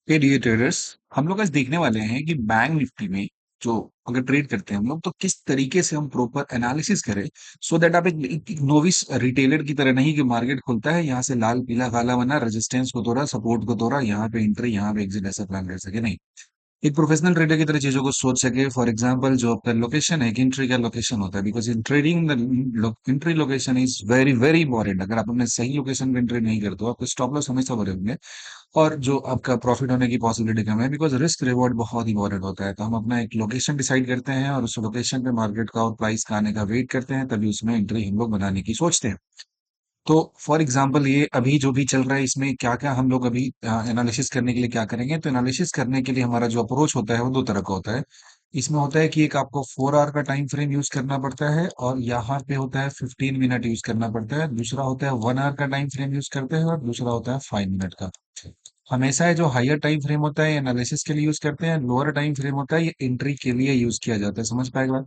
ये dear traders, हम लोग आज देखने वाले हैं कि बैंक निफ्टी में जो अगर ट्रेड करते हैं हम लोग, तो किस तरीके से हम प्रॉपर एनालिसिस करें, सो दैट आप एक नोविस रिटेलर की तरह नहीं कि मार्केट खुलता है यहाँ से लाल पीला काला बना, रेजिस्टेंस को तोड़ा, सपोर्ट को तोड़ा, यहाँ पे एंट्री यहाँ पे एग्जिट ऐसा प्लान कर सके। नहीं, एक प्रोफेशनल ट्रेडर की तरह चीजों को सोच सके। फॉर एग्जांपल, जो आपका लोकेशन है, एंट्री का लोकेशन होता है, because in trading the entry location is very very important. अगर आप अपने सही लोकेशन पे एंट्री नहीं करते हो, आपके स्टॉप लॉस हमेशा बने होंगे और जो आपका प्रॉफिट होने की पॉसिबिलिटी कम है, बिकॉज रिस्क रिवॉर्ड बहुत इंपॉर्टेंट होता है। तो हम अपना एक लोकेशन डिसाइड करते हैं और उस लोकेशन पे मार्केट का और प्राइस का आने का वेट करते हैं, तभी उसमें एंट्री हम लोग बनाने की सोचते हैं। तो फॉर एग्जांपल, ये अभी जो भी चल रहा है, इसमें क्या क्या हम लोग अभी एनालिसिस करने के लिए क्या करेंगे। तो एनालिसिस करने के लिए हमारा जो अप्रोच होता है वो दो तरह का होता है। इसमें होता है कि एक आपको 4 आवर का टाइम फ्रेम यूज करना पड़ता है और यहाँ पे होता है 15 मिनट यूज करना पड़ता है। दूसरा होता है 1 आवर का टाइम फ्रेम यूज करते हैं और दूसरा होता है 5 मिनट का। हमेशा है जो हायर टाइम फ्रेम होता है एनालिसिस के लिए यूज करते हैं, लोअर टाइम फ्रेम होता है ये एंट्री के लिए यूज किया जाता है। समझ पाएगा?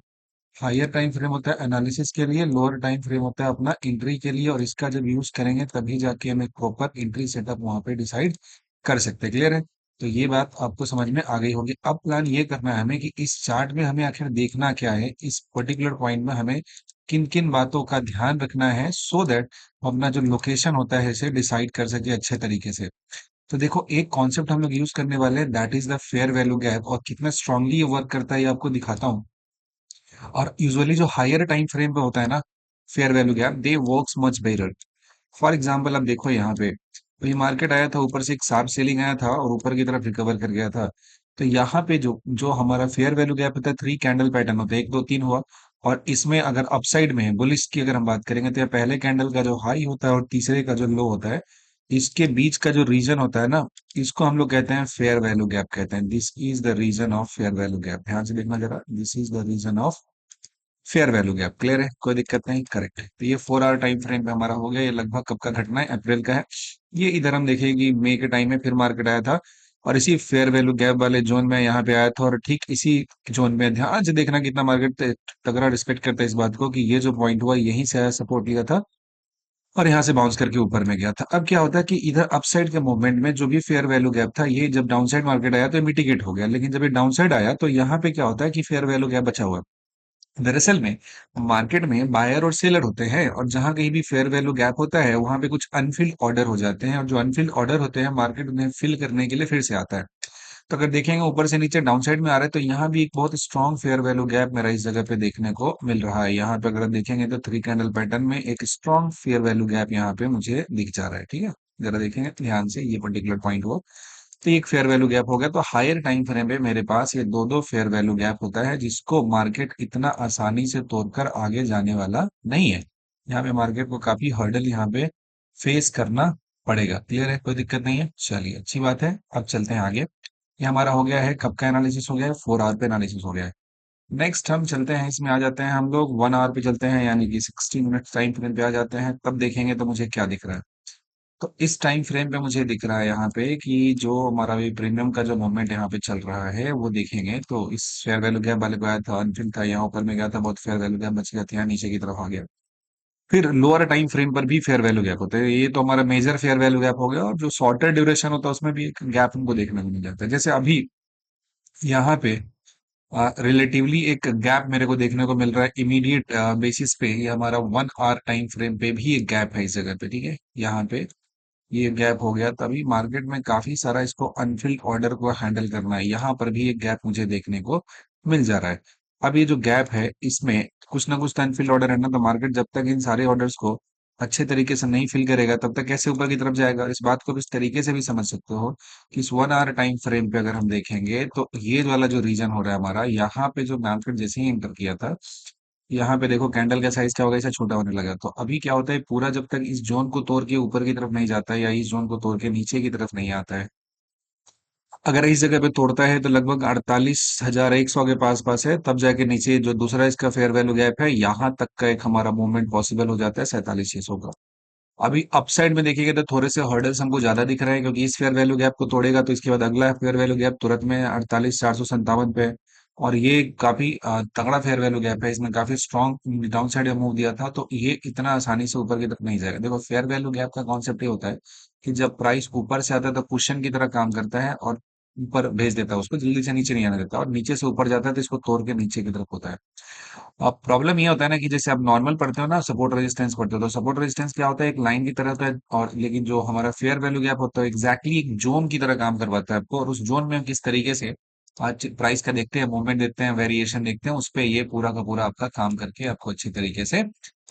हायर टाइम फ्रेम होता है एनालिसिस के लिए, लोअर टाइम फ्रेम होता है अपना एंट्री के लिए, और इसका जब यूज करेंगे तभी जाके हम एक प्रॉपर एंट्री सेटअप वहां पे डिसाइड कर सकते हैं। क्लियर है? तो ये बात आपको समझ में आ गई होगी। अब प्लान ये करना है हमें कि इस चार्ट में हमें आखिर देखना क्या है, इस पर्टिकुलर पॉइंट में हमें किन किन बातों का ध्यान रखना है, सो दैट अपना जो लोकेशन होता है इसे डिसाइड कर सके अच्छे तरीके से। तो देखो, एक कॉन्सेप्ट हम लोग यूज करने वाले हैं, that is the fair value gap, और कितना स्ट्रांगली ये वर्क करता है ये आपको दिखाता हूँ। और यूजुअली जो हायर टाइम फ्रेम पे होता है ना, fair value gap, they works much better. For example, अब देखो यहाँ पे तो ये मार्केट आया था, ऊपर से एक शार्प सेलिंग आया था और ऊपर की तरफ रिकवर कर गया था। तो यहाँ पे जो जो हमारा फेयर वैल्यू गैप होता है, 3 कैंडल पैटर्न होता है, एक दो तीन हुआ। और इसमें अगर अपसाइड में है, बुलिश की अगर हम बात करेंगे, तो ये पहले कैंडल का जो हाई होता है और तीसरे का जो लो होता है, इसके बीच का जो रीजन होता है ना, इसको हम लोग कहते हैं फेयर वैल्यू गैप कहते हैं। This is the reason of fair value gap. ध्यान से देखना जरा, this is the reason of fair value gap. Clear है? कोई दिक्कत नहीं, करेक्ट है। तो ये 4 आवर टाइम फ्रेम पे हमारा हो गया। ये लगभग कब का घटना है? अप्रैल का है। ये इधर हम देखें कि मई के टाइम में फिर मार्केट आया था और इसी फेयर वैल्यू गैप वाले जोन में यहाँ पे आया था, और ठीक इसी जोन में ध्यान से देखना कितना मार्केट तगड़ा रिस्पेक्ट करता है इस बात को कि ये जो पॉइंट हुआ यहीं से आया, सपोर्ट लिया था और यहाँ से बाउंस करके ऊपर में गया था। अब क्या होता है कि इधर अपसाइड के मूवमेंट में जो भी फेयर वैल्यू गैप था, ये जब डाउन साइड मार्केट आया तो ये मिटिगेट हो गया, लेकिन जब ये डाउन साइड आया तो यहाँ पे क्या होता है कि फेयर वैल्यू गैप बचा हुआ है। दरअसल में मार्केट में बायर और सेलर होते हैं, और जहां कहीं भी फेयर वैल्यू गैप होता है वहां पे कुछ अनफिल्ड ऑर्डर हो जाते हैं, और जो अनफिल्ड ऑर्डर होते हैं मार्केट उन्हें फिल करने के लिए फिर से आता है। तो अगर देखेंगे ऊपर से नीचे डाउन साइड में आ रहा है, तो यहाँ भी एक बहुत स्ट्रॉन्ग फेयर वैल्यू गैप मेरा इस जगह पे देखने को मिल रहा है। यहाँ पे अगर आप देखेंगे तो 3 कैंडल पैटर्न में एक स्ट्रॉन्ग फेयर वैल्यू गैप यहाँ पे मुझे दिख जा रहा है। ठीक है, जरा देखेंगे ध्यान से, ये पर्टिकुलर पॉइंट हो तो ये एक फेयर वैल्यू गैप हो गया। तो हायर टाइम फ्रेम पे मेरे पास ये दो दो फेयर वैल्यू गैप होता है, जिसको मार्केट इतना आसानी से तोड़कर आगे जाने वाला नहीं है। यहाँ पे मार्केट को काफी हर्डल यहाँ पे फेस करना पड़ेगा। क्लियर है? कोई दिक्कत नहीं है, चलिए अच्छी बात है। अब चलते हैं आगे। ये हमारा हो गया है, कब का एनालिसिस हो गया है, 4 आवर पे एनालिसिस हो गया है। नेक्स्ट हम चलते हैं, इसमें आ जाते हैं हम लोग 1 आवर पे चलते हैं, यानी कि 60 मिनट टाइम फ्रेम पे आ जाते हैं। तब देखेंगे तो मुझे क्या दिख रहा है। तो इस टाइम फ्रेम पे मुझे दिख रहा है यहाँ पे कि जो हमारा भी प्रीमियम का जो मूवमेंट यहाँ पे चल रहा है वो देखेंगे तो इस फेयर वैल्यू गैप वाले को आया था, अनफिल था, यहाँ ऊपर में गया था, बहुत फेयर वैल्यू गैप बच गया था, यहाँ नीचे की तरफ आ गया। फिर लोअर टाइम फ्रेम पर भी फेयर वैल्यू गैप होता है। ये तो हमारा मेजर फेयर वैल्यू गैप हो गया, और जो शॉर्टर ड्यूरेशन होता है उसमें भी एक गैप हमको देखने को मिल जाता है। जैसे अभी यहाँ पे रिलेटिवली एक गैप मेरे को देखने को मिल रहा है इमीडिएट बेसिस पे। ये हमारा 1 आवर टाइम फ्रेम पे भी एक गैप है इस जगह पे। ठीक है, यहाँ पे ये गैप हो गया, तभी मार्केट में काफी सारा इसको अनफिल्ड ऑर्डर को हैंडल करना है। यहाँ पर भी एक गैप मुझे देखने को मिल जा रहा है। अब ये जो गैप है इसमें कुछ ना कुछ तो अनफिल्ड ऑर्डर है ना, तो मार्केट जब तक इन सारे ऑर्डर्स को अच्छे तरीके से नहीं फिल करेगा तब तक कैसे ऊपर की तरफ जाएगा। और इस बात को भी इस तरीके से भी समझ सकते हो कि इस 1 आवर टाइम फ्रेम पे अगर हम देखेंगे तो ये वाला जो रीजन हो रहा है हमारा, यहाँ पे जो मार्केट जैसे ही एंटर किया था, यहाँ पे देखो कैंडल का साइज क्या होगा, इसे छोटा होने लगा। तो अभी क्या होता है, पूरा जब तक इस जोन को तोड़ के ऊपर की तरफ नहीं जाता है या इस जोन को तोड़ के नीचे की तरफ नहीं आता है, अगर इस जगह पे तोड़ता है तो लगभग 48,100 के पास पास है, तब जाके नीचे जो दूसरा इसका फेयर वैल्यू गैप है यहाँ तक का एक हमारा मूवमेंट पॉसिबल हो जाता है 47,600 का। अभी अपसाइड में देखिएगा तो थोड़े से हर्डल्स हमको ज्यादा दिख रहे हैं, क्योंकि इस फेयर वैल्यू गैप को तोड़ेगा तो इसके बाद अगला फेयर वैल्यू गैप तुरंत में 48,457 पे है। और ये काफी तगड़ा फेयर वैल्यू गैप है, इसमें काफी स्ट्रॉन्ग डाउन साइड मूव दिया था, तो ये इतना आसानी से ऊपर की तरफ नहीं जाएगा। देखो, फेयर वैल्यू गैप का कॉन्सेप्ट ये होता है कि जब प्राइस ऊपर से आता है तो कुशन की तरह काम करता है, और ऊपर भेज देता है उसको, जल्दी से नीचे नहीं आने देता, और नीचे से ऊपर जाता है तो इसको तोड़ के नीचे की तरफ होता है। अब प्रॉब्लम ये होता है ना कि जैसे आप नॉर्मल पढ़ते हो ना, सपोर्ट रेजिस्टेंस पढ़ते हो, तो सपोर्ट रेजिस्टेंस क्या होता है, एक लाइन की तरह होता है, और लेकिन जो हमारा फेयर वैल्यू गैप होता है एग्जैक्टली एक जोन की तरह काम करवाता है आपको, और उस जोन में हम किस तरीके से आज प्राइस का देखते हैं, मूवमेंट देखते हैं, वेरिएशन देखते हैं, उस पे ये पूरा का पूरा आपका काम करके आपको अच्छी तरीके से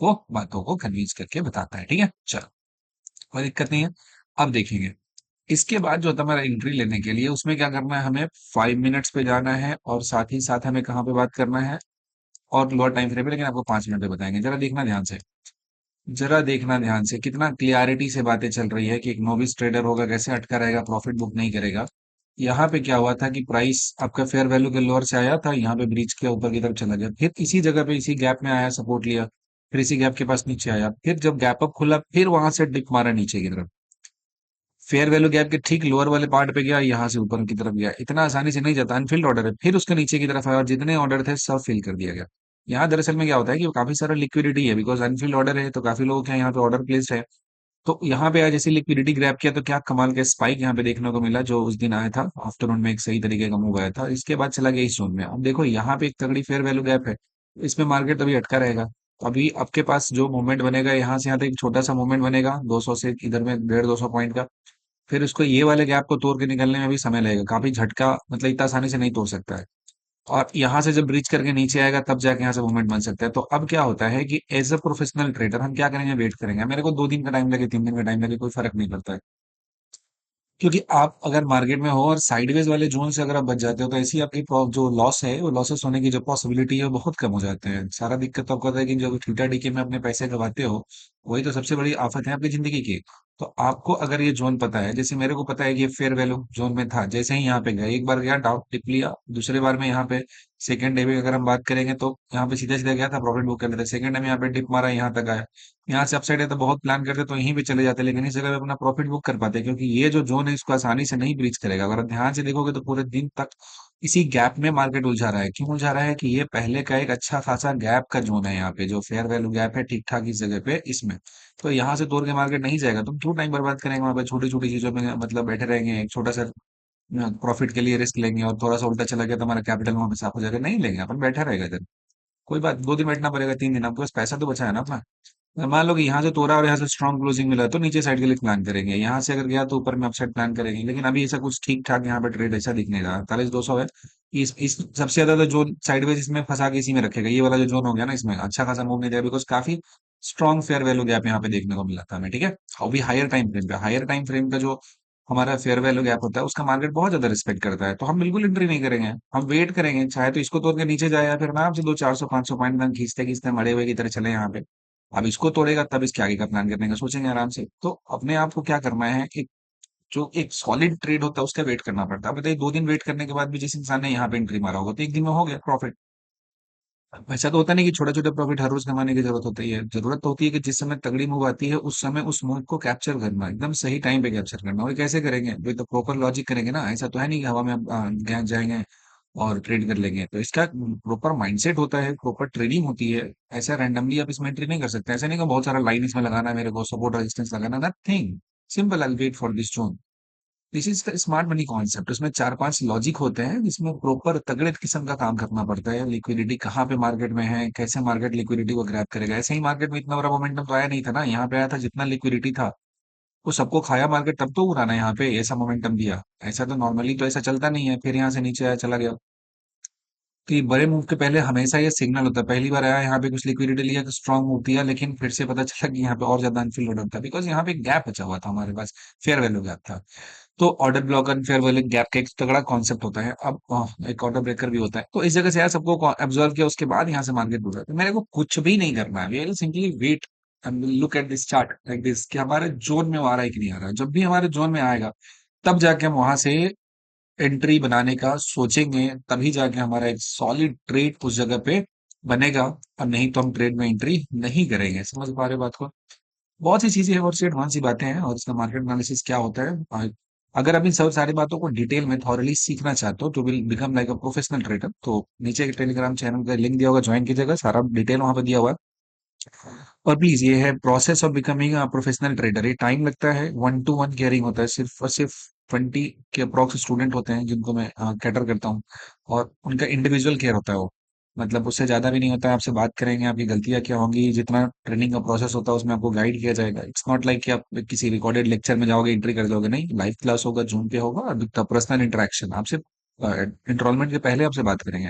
वो बातों को कन्विंस करके बताता है। ठीक है, चलो, कोई दिक्कत नहीं है। अब देखेंगे इसके बाद जो होता है हमारा एंट्री लेने के लिए, उसमें क्या करना है, हमें 5 मिनट्स पे जाना है, और साथ ही साथ हमें कहाँ पे बात करना है, और लोअर टाइम फ्रेम पे, लेकिन आपको 5 मिनट पे बताएंगे। जरा देखना ध्यान से, जरा देखना ध्यान से, कितना क्लियरिटी से बातें चल रही है कि एक नोविस ट्रेडर होगा कैसे अटका रहेगा, प्रॉफिट बुक नहीं करेगा। यहाँ पे क्या हुआ था कि प्राइस आपका फेयर वैल्यू के लोअर से आया था, यहाँ पे ब्रीच किया, ऊपर की तरफ चला गया, फिर इसी जगह पे इसी गैप में आया, सपोर्ट लिया, फिर इसी गैप के पास नीचे आया, फिर जब गैप अप खुला फिर वहां से डिप मारा नीचे की तरफ, फेयर वैल्यू गैप के ठीक लोअर वाले पार्ट पे गया, यहाँ से ऊपर की तरफ गया, इतना आसानी से नहीं जाता, अनफिल्ड ऑर्डर है, फिर उसके नीचे की तरफ आया, और जितने ऑर्डर थे सब फिल कर दिया गया। यहाँ दरअसल में क्या होता है कि काफी सारा लिक्विडिटी है, बिकॉज अनफिल्ड ऑर्डर है, तो काफी लोगों के यहाँ पे ऑर्डर प्लेस्ड है। तो यहाँ पे आज जैसे लिक्विडिटी ग्रैब किया, तो क्या कमाल का स्पाइक यहाँ पे देखने को मिला, जो उस दिन आया था आफ्टरनून में, एक सही तरीके का मूव आया था, इसके बाद चला गया इस जोन में। अब देखो यहाँ पे एक तगड़ी फेयर वैल्यू गैप है, इसमें मार्केट अभी अटका रहेगा। अभी आपके पास जो मूवमेंट बनेगा, यहाँ से यहाँ तक एक छोटा सा मूवमेंट बनेगा 200 से इधर में, 150 पॉइंट का, फिर उसको ये वाले गैप को तोड़ के निकलने में भी समय लगेगा, काफी झटका, मतलब इतना आसानी से नहीं तोड़ सकता है। और यहाँ से जब ब्रीच करके नीचे आएगा तब जाके यहाँ से मूवमेंट बन सकता है। तो अब क्या होता है कि एज अ प्रोफेशनल ट्रेडर हम क्या करेंगे, वेट करेंगे, मेरे को 2 दिन का टाइम लगे, 3 दिन का टाइम लगे, कोई फर्क नहीं पड़ता है। क्योंकि आप अगर मार्केट में हो और साइडवेज वाले जोन से अगर आप बच जाते हो, तो ऐसी आपकी जो लॉस है, वो लॉसेस होने की जो पॉसिबिलिटी है वो बहुत कम हो जाते हैं। सारा दिक्कत तो आपको होता है कि जब थीटा डीके में अपने पैसे गवाते हो, वही तो सबसे बड़ी आफत है आपकी जिंदगी की। तो आपको अगर ये जोन पता है, जैसे मेरे को पता है कि ये फेयर वैल्यू जोन में था, जैसे ही यहाँ पे गया, एक बार गया डाउट टिप लिया, दूसरे बार में यहाँ पे सेकंड डे में अगर हम बात करेंगे तो यहाँ पे सीधा सीधा गया था, प्रॉफिट बुक कर लेते, सेकंड डे में यहाँ पे डिप मारा, यहाँ तक आया, यहाँ से अपसाइड है तो बहुत प्लान करते तो यहीं पे चले जाते, लेकिन इस जगह पे अपना प्रॉफिट बुक कर पाते, क्योंकि ये जो जोन है इसको आसानी से नहीं ब्रीच करेगा। अगर आप ध्यान से देखोगे तो पूरे दिन तक इसी गैप में मार्केट उलझा रहा है। क्यों उलझा रहा है कि ये पहले का एक अच्छा खासा गैप का जोन है, यहाँ पे जो फेयर वैल्यू गैप है ठीक ठाक इस जगह पे इसमें, तो यहाँ से तोड़ के मार्केट नहीं जाएगा। तुम क्यों टाइम बर्बाद करेंगे वहां पे, छोटी छोटी चीजों में मतलब बैठे रहेंगे, एक छोटा सा प्रॉफिट के लिए रिस्क लेंगे, और थोड़ा सा उल्टा चला गया तो हमारा कैपिटल वहां पे साफ हो जाएगा, नहीं लेंगे अपन, बैठा रहेगा इधर। कोई बात, 2 दिन बैठना पड़ेगा, 3 दिन, आपके पास पैसा तो बचा है ना अपना। मान लो कि यहाँ से तोड़ा और यहाँ से स्ट्रॉन्ग क्लोजिंग मिला, तो नीचे साइड के लिए प्लान करेंगे, यहाँ से अगर गया तो ऊपर में अपसाइड प्लान करेंगे, लेकिन अभी ऐसा कुछ ठीक ठाक यहाँ पे ट्रेड ऐसा दिख नहीं रहा। 43,200 है, इस सबसे ज्यादा तो जोन साइडवेज इसमें फंसा के इसी में रखेगा, ये वाला जो जोन हो गया ना, इसमें अच्छा खासा मूव नहीं दिया, बिकॉज काफी स्ट्रॉन्ग फेयर वैल्यू गैप यहाँ पे देखने को मिला था हमें। ठीक है, और भी हायर टाइम फ्रेम पे, हायर टाइम फ्रेम का जो हमारा फेयर वैल्यू गैप होता है उसका मार्केट बहुत ज्यादा रिस्पेक्ट करता है, तो हम बिल्कुल एंट्री नहीं करेंगे, हम वेट करेंगे, चाहे तो इसको तोड़ के नीचे जाए, या फिर आराम से 200-400-500 पॉइंट तक खींचते खींचते मरे हुए की तरह चले यहाँ पे। अब इसको तोड़ेगा तब इसके आगे का प्लान करने का सोचेंगे आराम से। तो अपने आप को क्या करना है, एक जो एक सॉलिड ट्रेड होता है उसका वेट करना पड़ता है। अब बताइए, 2 दिन वेट करने के बाद भी जिस इंसान ने यहाँ पे एंट्री मारा होगा तो एक दिन में हो गया प्रॉफिट। ऐसा तो होता नहीं कि छोटे छोटे प्रॉफिट हर रोज कमाने की जरूरत होती है, जरूरत तो होती है कि जिस समय तगड़ी मूव आती है उस समय उस मूव को कैप्चर करना, एकदम सही टाइम पे कैप्चर करना। और ये कैसे करेंगे, विद प्रॉपर लॉजिक करेंगे ना, ऐसा तो है नहीं कि हवा में आप जाएंगे और ट्रेड कर लेंगे। तो इसका प्रॉपर माइंडसेट होता है, प्रॉपर ट्रेडिंग होती है। ऐसा रैंडमली आप इसमें एंट्री नहीं कर सकते, ऐसा नहीं कि बहुत सारा लाइन इसमें लगाना है मेरे को, सपोर्ट रेजिस्टेंस लगाना, nothing, simple, I wait for this zone. This is the smart money concept. उसमें 4-5 लॉजिक होते हैं जिसमें प्रॉपर तगड़े किस्म का काम करना पड़ता है। लिक्विडिटी कहाँ पे मार्केट में है, कैसे मार्केट लिक्विडिटी को ग्रैब करेगा। ऐसे ही मार्केट में इतना बड़ा मोमेंटम तो आया नहीं था ना, यहाँ पे आया था जितना लिक्विडिटी था वो सबको खाया मार्केट, तब तो उड़ाना यहाँ पे ऐसा मोमेंटम दिया। ऐसा तो नॉर्मली तो ऐसा चलता नहीं है, फिर यहाँ से नीचे आया चला गया। कि बड़े मूव के पहले हमेशा ये सिग्नल होता है, पहली बार आया यहाँ पे कुछ लिक्विडिटी लिया तो स्ट्रांग मूव दिया, लेकिन फिर से पता चला कि यहाँ पे और ज्यादा अनफिल ऑर्डर था, बिकॉज यहाँ पे गैप बचा हुआ था हमारे पास, फेयर वैल्यू गैप था। तो order block and fair value gap का एक तगड़ा कॉन्सेप्ट होता है। अब एक ऑर्डर ब्रेकर भी होता है, तो इस जगह से यार सबको ऑब्जर्व किया, उसके बाद यहाँ से मार्केट बढ़ जाता है। मेरे को कुछ भी नहीं करना है, we simply wait and look at this chart like this, कि हमारे जोन में वो आ रहा है कि नहीं आ रहा है। जब भी हमारे जोन में आएगा तब जाके हम वहां से एंट्री बनाने का सोचेंगे, तभी जाके हमारा एक सॉलिड ट्रेड उस जगह पे बनेगा, और नहीं तो हम ट्रेड में एंट्री नहीं करेंगे। समझ पा रहे हो बात को। बहुत सी चीजें हैं और सी एडवांस सी बातें हैं, और इसका मार्केट एनालिसिस क्या होता है, अगर आप इन सब सारी बातों को डिटेल में थॉरली सीखना चाहते हो, तो will become like a professional trader, तो नीचे के टेलीग्राम चैनल का लिंक दिया होगा, ज्वाइन कीजिएगा, सारा डिटेल वहां पर दिया हुआ है। और प्लीज, ये है process of becoming a professional trader, ये टाइम लगता है, 1-to-1 केयरिंग होता है, सिर्फ और सिर्फ 20 के अप्रॉक्स स्टूडेंट होते हैं जिनको मैं कैटर करता हूँ, और उनका इंडिविजुअल केयर होता है वो। मतलब उससे ज़्यादा भी नहीं होता है, आपसे बात करेंगे, आपकी गलतियाँ क्या होंगी, जितना ट्रेनिंग का प्रोसेस होता है उसमें आपको गाइड किया जाएगा। इट्स नॉट लाइक कि आप किसी रिकॉर्डेड लेक्चर में जाओगे, एंट्री कर दोगे, नहीं, लाइव क्लास होगा, जूम पे होगा, और विद पर्सनल इंटरेक्शन आपसे एनरोलमेंट के पहले आपसे बात करेंगे।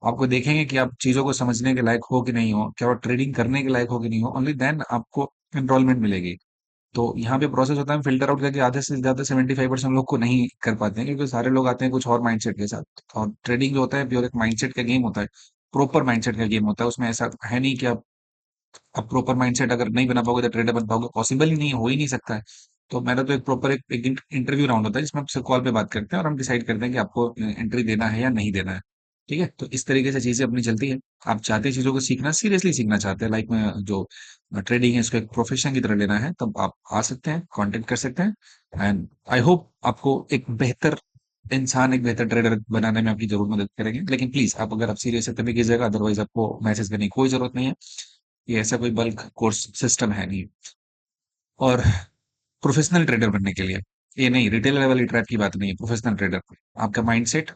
आपको देखेंगे कि आप चीज़ों को समझने के लायक हो कि नहीं हो, क्या आप ट्रेडिंग करने के लायक हो कि नहीं हो, ओनली देन आपको एनरोलमेंट मिलेगी। तो यहाँ पे प्रोसेस होता है, हम फिल्टर आउट करके आधे से ज्यादा 75% लोग को नहीं कर पाते हैं, क्योंकि सारे लोग आते हैं कुछ और माइंडसेट के साथ। और ट्रेडिंग जो होता है प्योर एक माइंडसेट का गेम होता है, प्रॉपर माइंडसेट का गेम होता है। उसमें ऐसा है नहीं कि आप प्रॉपर माइंडसेट अगर नहीं बना पाओगे तो ट्रेडर बन पाओगे, पॉसिबल ही नहीं है, हो ही नहीं सकता है। तो मेरा तो एक प्रॉपर एक इंटरव्यू राउंड होता है जिसमें आपसे कॉल पे बात करते हैं और हम डिसाइड करते हैं कि आपको एंट्री देना है या नहीं देना है। ठीक है, तो इस तरीके से चीजें अपनी चलती है। आप चाहते हैं चीजों को सीखना, सीरियसली सीखना चाहते हैं, लाइक में जो ट्रेडिंग है इसको एक प्रोफेशन की तरह लेना है, तब आप आ सकते हैं, कांटेक्ट कर सकते हैं। एंड आई होप आपको एक बेहतर इंसान, एक बेहतर ट्रेडर बनाने में आपकी जरूर मदद करेंगे। लेकिन प्लीज, आप अगर आप सीरियस है तभी कीजिएगा, अदरवाइज आपको मैसेज करने की कोई जरूरत नहीं है। ये ऐसा कोई बल्क कोर्स सिस्टम है नहीं। और प्रोफेशनल ट्रेडर बनने के लिए, ये नहीं, रिटेल लेवल ट्रैप की बात नहीं है, प्रोफेशनल ट्रेडर, आपका माइंडसेट,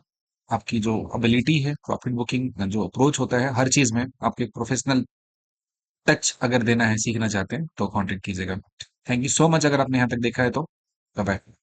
आपकी जो एबिलिटी है, प्रॉफिट बुकिंग जो अप्रोच होता है हर चीज में, आपको एक प्रोफेशनल टच अगर देना है, सीखना चाहते हैं, तो कांटेक्ट कीजिएगा। थैंक यू सो मच, अगर आपने यहाँ तक देखा है तो। Bye bye.